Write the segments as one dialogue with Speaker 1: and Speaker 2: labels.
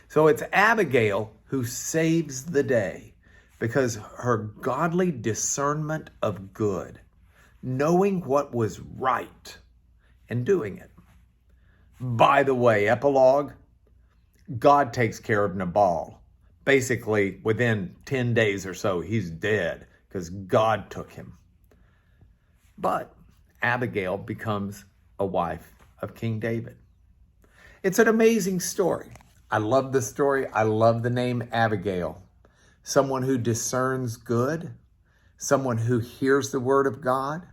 Speaker 1: So it's Abigail who saves the day because her godly discernment of good, knowing what was right and doing it. By the way, epilogue, God takes care of Nabal. Basically, within 10 days or so, he's dead because God took him. But Abigail becomes a wife of King David. It's an amazing story. I love the story. I love the name Abigail. Someone who discerns good, someone who hears the word of God,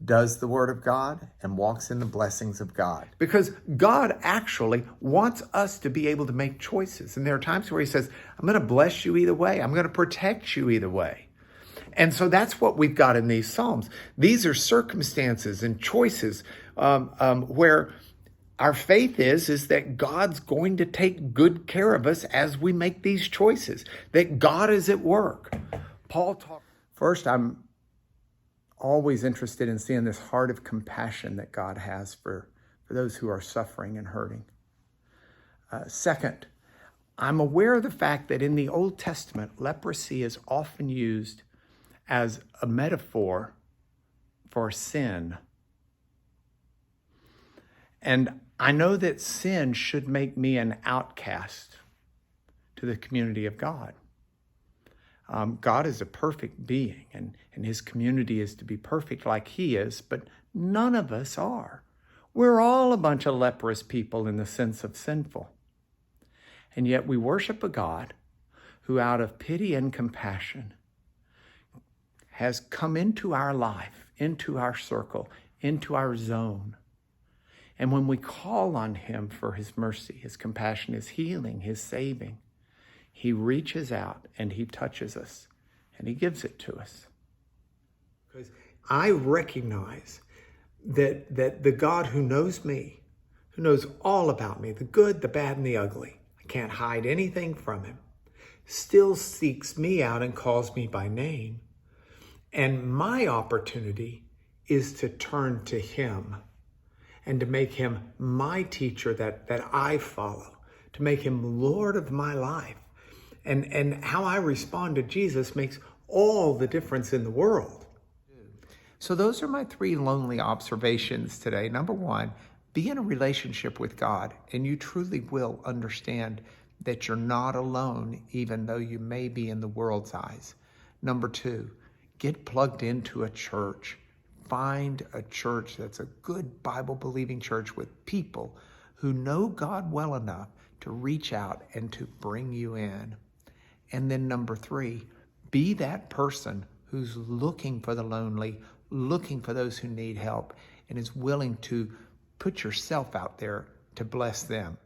Speaker 1: does the word of God, and walks in the blessings of God. Because God actually wants us to be able to make choices. And there are times where he says, I'm going to bless you either way. I'm going to protect you either way. And so that's what we've got in these Psalms. These are circumstances and choices where our faith is that God's going to take good care of us as we make these choices, that God is at work. First, I'm always interested in seeing this heart of compassion that God has for those who are suffering and hurting. Second, I'm aware of the fact that in the Old Testament, leprosy is often used as a metaphor for sin. And I know that sin should make me an outcast to the community of God. God is a perfect being, and his community is to be perfect like he is, but none of us are. We're all a bunch of leprous people in the sense of sinful. And yet we worship a God who, out of pity and compassion, has come into our life, into our circle, into our zone. And when we call on him for his mercy, his compassion, his healing, his saving, he reaches out and he touches us and he gives it to us. Because I recognize that the God who knows me, who knows all about me, the good, the bad, and the ugly, I can't hide anything from him, still seeks me out and calls me by name. And my opportunity is to turn to him and to make him my teacher that I follow, to make him Lord of my life. And how I respond to Jesus makes all the difference in the world. So those are my 3 lonely observations today. Number 1, be in a relationship with God, and you truly will understand that you're not alone, even though you may be in the world's eyes. Number 2, get plugged into a church. Find a church that's a good Bible-believing church with people who know God well enough to reach out and to bring you in. And then number 3, be that person who's looking for the lonely, looking for those who need help, and is willing to put yourself out there to bless them.